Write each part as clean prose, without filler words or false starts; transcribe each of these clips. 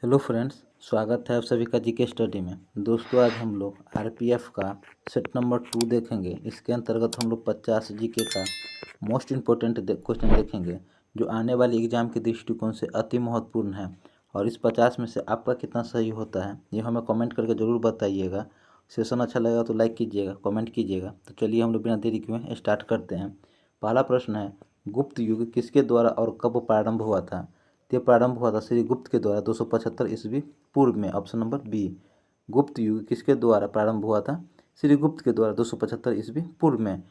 Hello friends, स्वागत है आप सभी का जीके स्टडी में। दोस्तों, आज हम लोग आरपीएफ का सेट नंबर 2 देखेंगे। इसके अंतर्गत हम लोग 50 जीके का मोस्ट इम्पोर्टेंट क्वेश्चन देखेंगे जो आने वाले एग्जाम के दृष्टिकोण से अति महत्वपूर्ण है। और इस 50 में से आपका कितना सही होता है ये हमें कमेंट करके ज़रूर बताइएगा। सेशन अच्छा लगेगा तो लाइक कीजिएगा, कमेंट कीजिएगा। तो चलिए हम लोग बिना देरी किए स्टार्ट करते हैं। पहला प्रश्न है, गुप्त युग किसके द्वारा और कब प्रारंभ हुआ था? ये प्रारंभ हुआ था श्री गुप्त के द्वारा 275 ईस्वी पूर्व में। Option number B. गुप्त युग किसके द्वारा प्रारंभ हुआ था? श्री गुप्त के द्वारा 275 ईस्वी पूर्व में।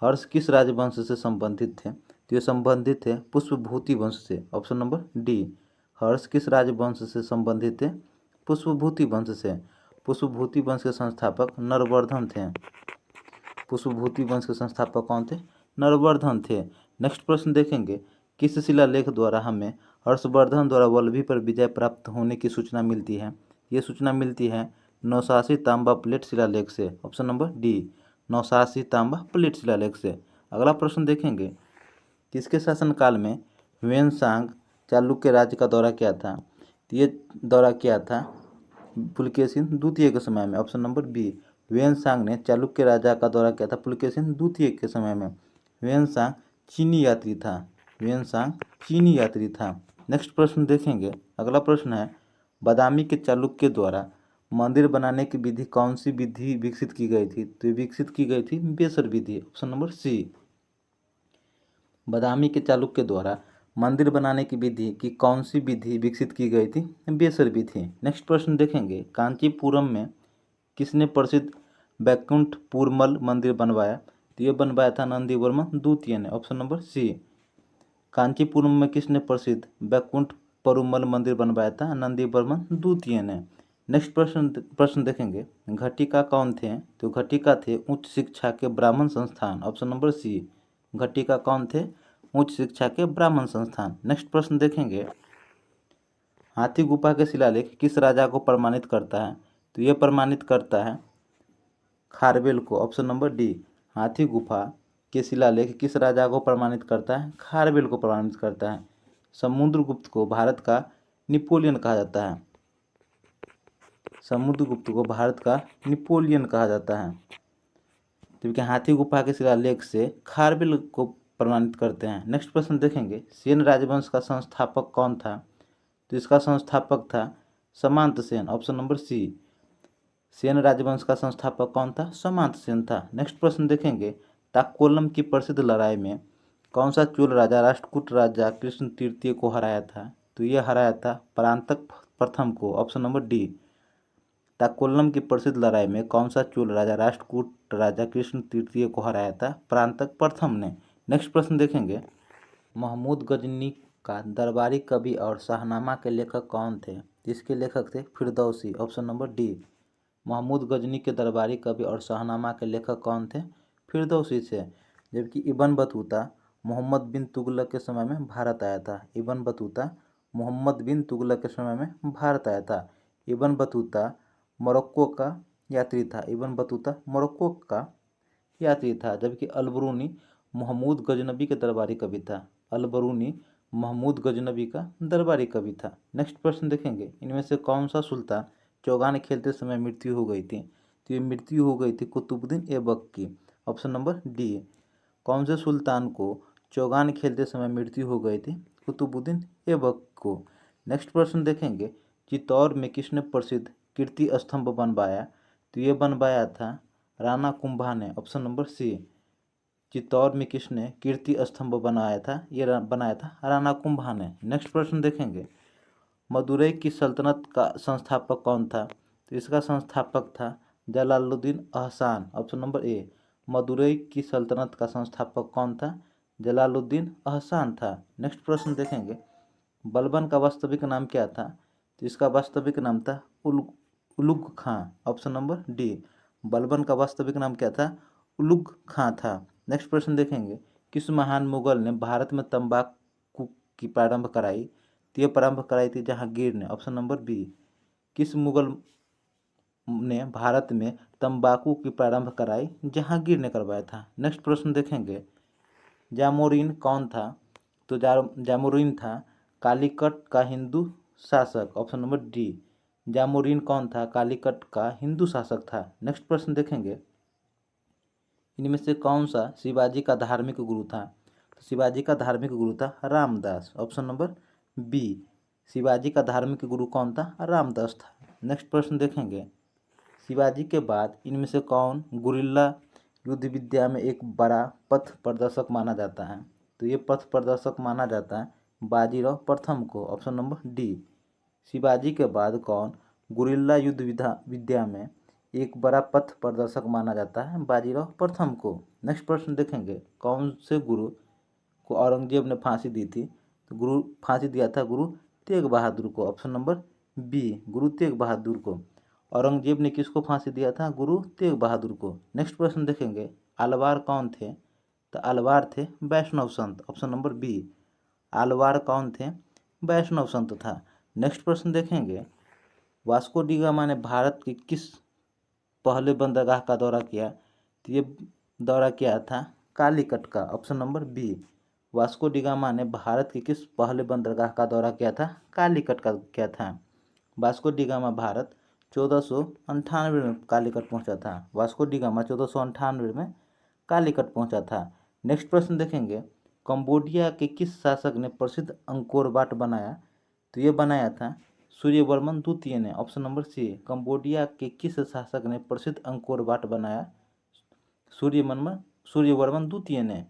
हर्ष किस राजवंश से संबंधित थे? तो ये संबंधित थे पुष्पभूति वंश से। Option number D. हर्ष किस राजवंश से संबंधित थे? पुष्पभूति वंश से। पुष्पभूति वंश के संस्थापक नरवर्धन थे। पुष्पभूति वंश के संस्थापक कौन थे? नरवर्धन थे। नेक्स्ट प्रश्न देखेंगे, किस शिलालेख द्वारा हमें हर्षवर्धन द्वारा वल्लभी पर विजय प्राप्त होने की सूचना मिलती है? ये सूचना मिलती है नौशासी तांबा प्लेट शिलालेख से। ऑप्शन नंबर डी, नौशासी तांबा प्लेट शिलालेख से। अगला प्रश्न देखेंगे, किसके शासनकाल में ह्वेनसांग चालुक्य राज्य का दौरा किया था? तो ये दौरा किया था पुलकेशिन द्वितीय के समय में। Option number B. ह्वेनसांग ने चालुक्य राजा का दौरा किया था पुलकेशिन द्वितीय के समय में। ह्वेनसांग चीनी यात्री था। ह्वेनसांग चीनी यात्री था। नेक्स्ट प्रश्न देखेंगे। अगला प्रश्न है, बादामी के चालुक्य द्वारा मंदिर बनाने की विधि कौन सी विधि विकसित की गई थी? तो विकसित की गई थी बेसर विधि। ऑप्शन नंबर सी। बादामी के चालुक्य द्वारा मंदिर बनाने की विधि की कौन सी विधि विकसित की गई थी? बेसर विधि। नेक्स्ट प्रश्न देखेंगे, कांचीपुरम में किसने प्रसिद्ध वैकुंठपुरमल मंदिर बनवाया? तो ये बनवाया था नंदीवर्मन द्वितीय ने। ऑप्शन नंबर सी। कांचीपुरम में किसने प्रसिद्ध वैकुंठपुरमल मंदिर बनवाया था? नंदीवर्मन द्वितीय ने। नेक्स्ट प्रश्न देखेंगे, घटिका कौन थे? तो घटिका थे उच्च शिक्षा के ब्राह्मण संस्थान। ऑप्शन नंबर सी। घटिका कौन थे? उच्च शिक्षा के ब्राह्मण संस्थान। नेक्स्ट प्रश्न देखेंगे, हाथी गुफा के शिलालेख किस राजा को प्रमाणित करता है? तो ये प्रमाणित करता है खारवेल को। Option number D. हाथी गुफा के शिलालेख किस राजा को प्रमाणित करता है? खारवेल को प्रमाणित करता है। समुद्रगुप्त को भारत का नेपोलियन कहा जाता है। समुद्रगुप्त को भारत का नेपोलियन कहा जाता है, क्योंकि हाथी गुफा के शिलालेख से खारवेल को प्रमाणित करते हैं। नेक्स्ट प्रश्न देखेंगे, सेन राजवंश का संस्थापक कौन था? तो इसका संस्थापक था Samanta Sen. Option number C. Sen राजवंश का संस्थापक कौन था? सामंत सेन था। नेक्स्ट प्रश्न देखेंगे, ताकोलम की प्रसिद्ध लड़ाई में कौन सा चोल राजा राष्ट्रकूट राजा कृष्ण तृतीय को हराया था? तो ये हराया था परांतक प्रथम को। Option number D. ताकोलम की प्रसिद्ध लड़ाई में कौन सा चोल राजा राष्ट्रकूट राजा कृष्ण तृतीय को हराया था? परांतक प्रथम ने। नेक्स्ट प्रश्न देखेंगे, महमूद गजनी का दरबारी कवि और शाहनामा के लेखक कौन थे? इसके लेखक थे Firdausi. Option number D. Mahmud Ghazni के दरबारी कवि और शाहनामा के लेखक कौन थे? फिरदौसी थे। जबकि इब्न बतूता मोहम्मद बिन तुगलक के समय में भारत आया था। इब्न बतूता मोहम्मद बिन तुगलक के समय में भारत आया था। इब्न बतूता मोरक्को का यात्री था। इब्न बतूता मोरक्को का यात्री था। जबकि अलबरूनी महमूद गजनबी के दरबारी कवि था। अलबरूनी महमूद गजनबी का दरबारी कवि था। नेक्स्ट प्रश्न देखेंगे, इनमें से कौन सा सुल्तान चौगान खेलते समय मृत्यु हो गई थी? तो ये मृत्यु हो गई थी कुतुबुद्दीन ऐबक की। Option number D. कौन से सुल्तान को चौगान खेलते समय मृत्यु हो गई थी? कुतुबुद्दीन ऐबक को। नेक्स्ट प्रश्न देखेंगे, चित्तौड़ में किसने प्रसिद्ध कीर्ति स्तंभ बनवाया? तो ये बनवाया था राणा कुंभा ने। ऑप्शन नंबर सी। चित्तौड़ में किसने कीर्ति स्तंभ बनाया था? ये बनाया था राणा कुंभा ने। नेक्स्ट प्रश्न देखेंगे, मदुरई की सल्तनत का संस्थापक कौन था? तो इसका संस्थापक था Jalaluddin Ahsan. Option number A. Madurai की सल्तनत का संस्थापक कौन था? जलालुद्दीन अहसान था। नेक्स्ट प्रश्न देखेंगे, बलबन का वास्तविक नाम क्या था? तो इसका वास्तविक नाम था Ulugh Khan. Option number D. Balban का वास्तविक नाम क्या था? उलुग खां था। नेक्स्ट प्रश्न देखेंगे, किस महान मुगल ने भारत में तंबाकू की प्रारंभ कराई? तो ये प्रारंभ कराई थी जहांगीर ने। Option number B. किस मुगल ने भारत में तंबाकू की प्रारंभ कराई? जहांगीर ने करवाया था। नेक्स्ट प्रश्न देखेंगे, जामोरिन कौन था? तो जामोरिन था कालीकट का हिंदू शासक? Option number D. जामोरिन कौन था? कालीकट का हिंदू शासक था। नेक्स्ट प्रश्न देखेंगे, इनमें से कौन सा शिवाजी का धार्मिक गुरु था? तो शिवाजी का धार्मिक गुरु था Ramdas. Option number B. Shivaji का धार्मिक गुरु कौन था? रामदास था। नेक्स्ट प्रश्न देखेंगे, शिवाजी के बाद इनमें से कौन गुरिल्ला युद्ध विद्या में एक बड़ा पथ प्रदर्शक माना जाता है? तो ये पथ प्रदर्शक माना जाता है बाजीराव प्रथम को। Option number D. शिवाजी के बाद कौन गुरिल्ला युद्ध विद्या में एक बड़ा पथ प्रदर्शक माना जाता है? बाजीराव प्रथम को। नेक्स्ट प्रश्न देखेंगे, कौन से गुरु को औरंगजेब ने फांसी दी थी? तो गुरु फांसी दिया था गुरु तेग बहादुर को। Option number B, Guru Tegh Bahadur को। औरंगजेब ने किसको फांसी दिया था? गुरु तेग बहादुर को। नेक्स्ट प्रश्न देखेंगे, आलवार कौन थे? तो आलवार थे वैष्णव संत। ऑप्शन नंबर बी, आलवार कौन थे? वैष्णव संत था। नेक्स्ट प्रश्न देखेंगे, वास्को डी गामा ने भारत के किस पहले बंदरगाह का दौरा किया? तो ये दौरा किया था कालीकट का। Option number B, Vasco da Gama ने भारत के किस पहले बंदरगाह का दौरा किया था? कालीकट का किया था। वास्को डी गामा भारत 1498 में कालीकट पहुंचा था। वास्को डी गामा 1498 में कालीकट पहुंचा था। नेक्स्ट प्रश्न देखेंगे, कंबोडिया के किस शासक ने प्रसिद्ध अंकोर वाट बनाया? तो ये बनाया था सूर्यवर्मन द्वितीय ने। ऑप्शन नंबर सी, कंबोडिया के किस शासक ने प्रसिद्ध अंकोर वाट बनाया? सूर्यवर्मन द्वितीय ने।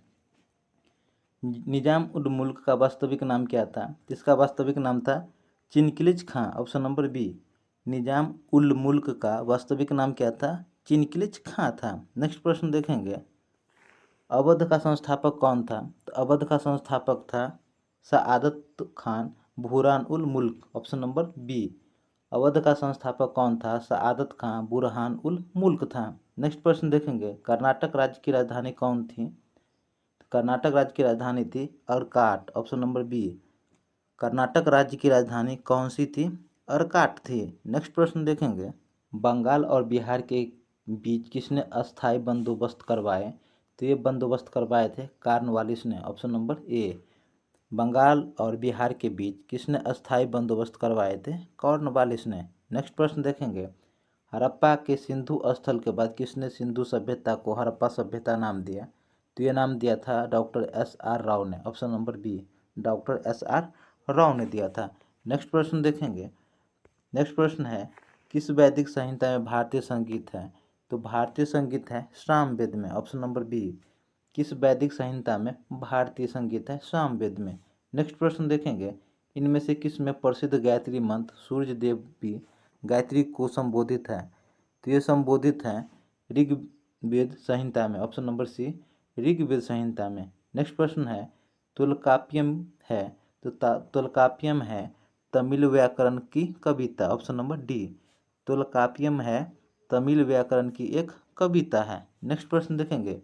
निजाम उल मुल्क का वास्तविक नाम क्या था? इसका वास्तविक नाम था चिनकिलिज खां। Option number B, Nizam ul मुल्क का वास्तविक नाम क्या था? चिनकिलिज खां था। नेक्स्ट प्रश्न देखेंगे, अवध का संस्थापक कौन था? तो अवध का संस्थापक था सआदत खान बुरहान उल मुल्क। ऑप्शन नंबर बी, अवध का संस्थापक कौन था? सआदत खान बुरहान उल मुल्क था। नेक्स्ट प्रश्न देखेंगे, कर्नाटक राज्य की राजधानी कौन थी? कर्नाटक राज्य की राजधानी थी Arcot. Option number B, Karnataka राज्य की राजधानी कौन सी थी? अर्काट थी। नेक्स्ट प्रश्न देखेंगे, बंगाल और बिहार के बीच किसने अस्थायी बंदोबस्त करवाए? तो ये बंदोबस्त करवाए थे कॉर्नवालिस ने। ऑप्शन नंबर ए, बंगाल और बिहार के बीच किसने अस्थायी बंदोबस्त करवाए थे? कॉर्नवालिस ने। नेक्स्ट प्रश्न देखेंगे, हड़प्पा के सिंधु स्थल के बाद किसने सिंधु सभ्यता को हड़प्पा सभ्यता नाम दिया? तो ये नाम दिया था डॉक्टर एस.आर. राव ने। Option number B, doctor SR. Rao ने दिया था। नेक्स्ट प्रश्न देखेंगे, नेक्स्ट प्रश्न है, किस वैदिक संहिता में भारतीय संगीत है? तो भारतीय संगीत है सामवेद में। ऑप्शन नंबर बी, किस वैदिक संहिता में भारतीय संगीत है? सामवेद में। नेक्स्ट प्रश्न देखेंगे, इनमें से किस में प्रसिद्ध गायत्री मंत्र सूर्य देव की गायत्री को संबोधित है? तो ये संबोधित है ऋग्वेद संहिता में। ऑप्शन नंबर सी, ऋग्वेद संहिता में। नेक्स्ट प्रश्न है, तुल्कापियम है, तो तुल्कापियम है तमिल व्याकरण की कविता। ऑप्शन नंबर डी, तुल्कापियम है तमिल व्याकरण की एक कविता है। नेक्स्ट प्रश्न देखेंगे,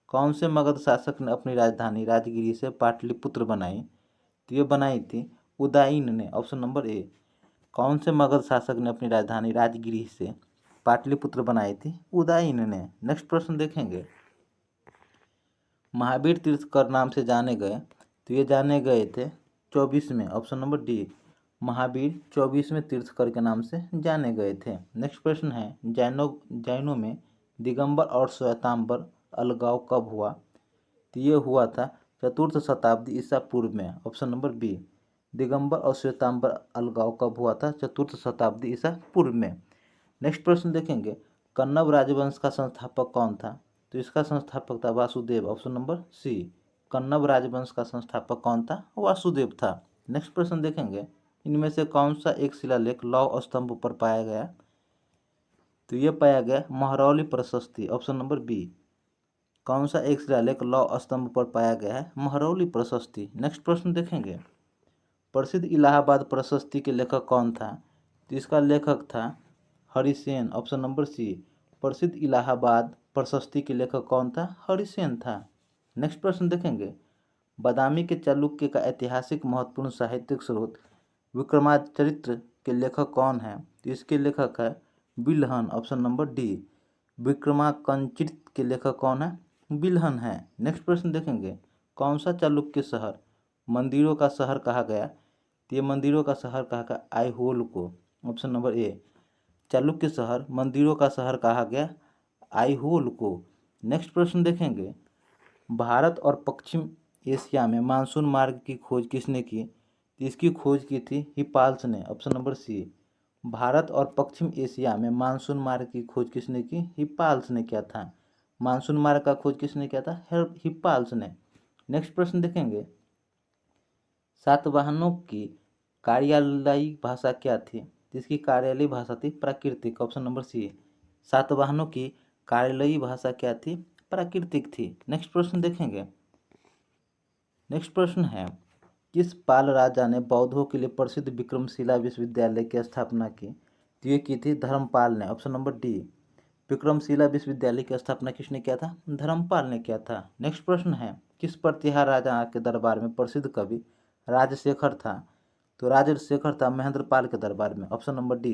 कौन से मगध शासक ने अपनी राजधानी राजगिरी से पाटलिपुत्र बनाई? तो ये बनाई थी उदयन ने। ऑप्शन नंबर ए, कौन से मगध शासक ने अपनी राजधानी राजगिरी से पाटलिपुत्र बनाई थी? उदयन ने। नेक्स्ट प्रश्न देखेंगे, महावीर तीर्थकर नाम से जाने गए, तो ये जाने गए थे 24 में। ऑप्शन नंबर डी, महावीर 24वें तीर्थकर के नाम से जाने गए थे। नेक्स्ट प्रश्न है, जैनों में दिगंबर और श्वेतांबर अलगाव कब हुआ? तो ये हुआ था 4th शताब्दी ईसा पूर्व में। ऑप्शन नंबर बी, दिगंबर और श्वेतांबर अलगाव कब हुआ था? 4th शताब्दी ईसा पूर्व में। नेक्स्ट प्रश्न देखेंगे, कन्नव राजवंश का संस्थापक कौन था? तो इसका संस्थापक था वासुदेव। ऑप्शन नंबर सी, कन्नव राजवंश का संस्थापक कौन था? वासुदेव था। नेक्स्ट प्रश्न देखेंगे, इनमें से कौन सा एक शिलालेख लौह स्तंभ पर पाया गया? तो ये पाया गया महरौली प्रशस्ति। ऑप्शन नंबर बी, कौन सा एक शिलालेख लौह स्तंभ पर पाया गया है? महरौली प्रशस्ति। नेक्स्ट प्रश्न देखेंगे, प्रसिद्ध इलाहाबाद प्रशस्ति के लेखक कौन था? तो इसका लेखक था हरिसेन। ऑप्शन नंबर सी, प्रसिद्ध इलाहाबाद प्रशस्ति के लेखक कौन था? हरिसेन था। नेक्स्ट प्रश्न देखेंगे, बादामी के चालुक्य का ऐतिहासिक महत्वपूर्ण साहित्यिक स्रोत विक्रमादित्य के लेखक कौन है? तो इसके लेखक है बिल्हन। ऑप्शन नंबर डी, विक्रमाकंचित के लेखक कौन है? बिल्हन है। नेक्स्ट प्रश्न देखेंगे, कौन सा चालुक्य शहर मंदिरों का शहर कहा गया? तो ये मंदिरों का शहर कहा गया आईहोल को। ऑप्शन नंबर ए। चालुक्य शहर मंदिरों का शहर कहा गया आईहोल को। नेक्स्ट प्रश्न देखेंगे, भारत और पश्चिम एशिया में मानसून मार्ग की खोज किसने की? तो इसकी खोज की थी हिपाल्स ने। ऑप्शन नंबर सी। भारत और पश्चिम एशिया में मानसून मार्ग की खोज किसने की? हिपाल्स ने किया था। मानसून मार्ग का खोज किसने किया था? हिपाल्स ने। नेक्स्ट प्रश्न देखेंगे, सातवाहनों की कार्यालयी भाषा क्या थी? इसकी कार्यालयी भाषा थी प्राकृतिक। ऑप्शन नंबर सी। सातवाहनों की कार्यालयी भाषा क्या थी? प्राकृतिक थी। नेक्स्ट प्रश्न देखेंगे, नेक्स्ट प्रश्न है, किस पाल राजा ने बौद्धों के लिए प्रसिद्ध विक्रमशिला विश्वविद्यालय की स्थापना की? तो ये की थी धर्मपाल ने। Option number D. विक्रमशिला विश्वविद्यालय की स्थापना किसने किया था? धर्मपाल ने किया था। नेक्स्ट प्रश्न है, किस प्रतिहार राजा के दरबार में प्रसिद्ध कवि राजशेखर था? तो राजशेखर था महेंद्रपाल के दरबार में। Option number D.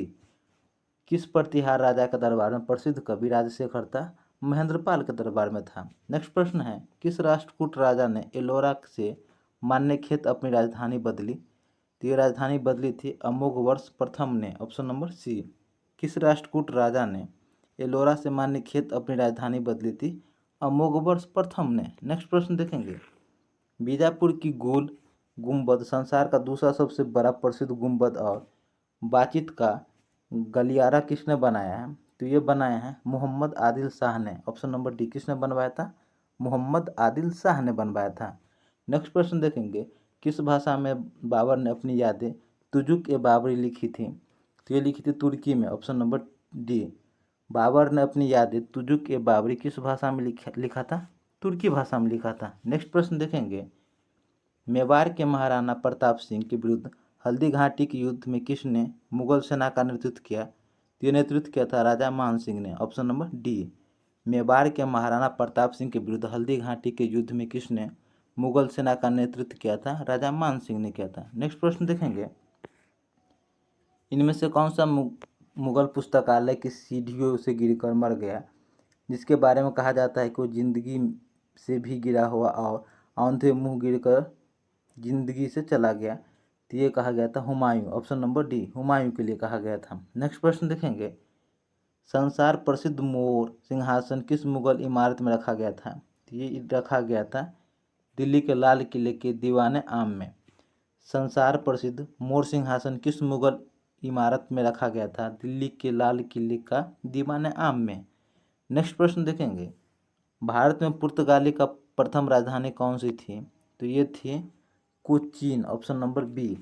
किस प्रतिहार राजा के दरबार में प्रसिद्ध कवि राजशेखर था? महेंद्रपाल के दरबार में था। नेक्स्ट प्रश्न है, किस राष्ट्रकूट राजा ने एलोरा से मान्यखेत अपनी राजधानी बदली? तो ये राजधानी बदली थी अमोघवर्ष प्रथम ने। Option number C. किस राष्ट्रकूट राजा ने एलोरा से मान्यखेत अपनी राजधानी बदली थी? अमोघवर्ष प्रथम ने। नेक्स्ट प्रश्न देखेंगे, बीजापुर की गोल गुंबद संसार का दूसरा सबसे बड़ा प्रसिद्ध गुंबद और बातचीत का गलियारा किसने बनाया है? तो ये बनाया है मोहम्मद आदिल शाह ने। Option number D. किसने बनवाया था? मोहम्मद आदिल शाह ने बनवाया था। नेक्स्ट प्रश्न देखेंगे, किस भाषा में बाबर ने अपनी यादें तुजुक ए बाबरी लिखी थी? तो ये लिखी थी तुर्की में। Option number D. बाबर ने अपनी यादें तुजुक ए बाबरी किस भाषा में लिखा था? तुर्की भाषा में लिखा था। नेक्स्ट प्रश्न देखेंगे, मेवाड़ के महाराणा प्रताप सिंह के विरुद्ध हल्दी घाटी के युद्ध में किसने मुगल सेना का नेतृत्व किया? तो ये नेतृत्व किया था राजा मान सिंह ने। Option number D. मेवाड़ के महाराणा प्रताप सिंह के विरुद्ध हल्दी घाटी के युद्ध में किसने मुगल सेना का नेतृत्व किया था? राजा मान सिंह ने किया था। नेक्स्ट प्रश्न देखेंगे, इनमें से कौन सा मुगल पुस्तकालय की सीढ़ियों से गिरकर मर गया, जिसके बारे में कहा जाता है कि वो जिंदगी से भी गिरा हुआ और औंधे मुंह गिरकर जिंदगी से चला गया? तो ये कहा गया था Humayun. Option number D. Humayun के लिए कहा गया था। नेक्स्ट प्रश्न देखेंगे, संसार प्रसिद्ध मोर सिंहासन किस मुगल इमारत में रखा गया था? तो ये रखा गया था दिल्ली के लाल किले के दीवाने आम में। संसार प्रसिद्ध मोर सिंहासन किस मुगल इमारत में रखा गया था? दिल्ली के लाल किले का दीवाने आम में। नेक्स्ट प्रश्न देखेंगे, भारत में पुर्तगाली का प्रथम राजधानी कौन सी थी? तो ये थी Cochin. Option number B.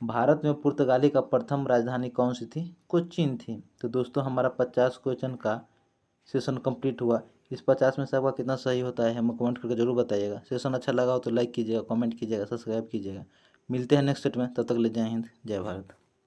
Bharat में पुर्तगाली का प्रथम राजधानी कौन सी थी? कोचीन थी। तो दोस्तों हमारा 50 क्वेश्चन का सेशन कंप्लीट हुआ। इस 50 में से आपका कितना सही होता है हमें कमेंट करके जरूर बताइएगा। सेशन अच्छा लगा हो तो लाइक कीजिएगा, कमेंट कीजिएगा, सब्सक्राइब कीजिएगा। मिलते हैं नेक्स्ट सेट में, तब तक ले जय हिंद, जय भारत।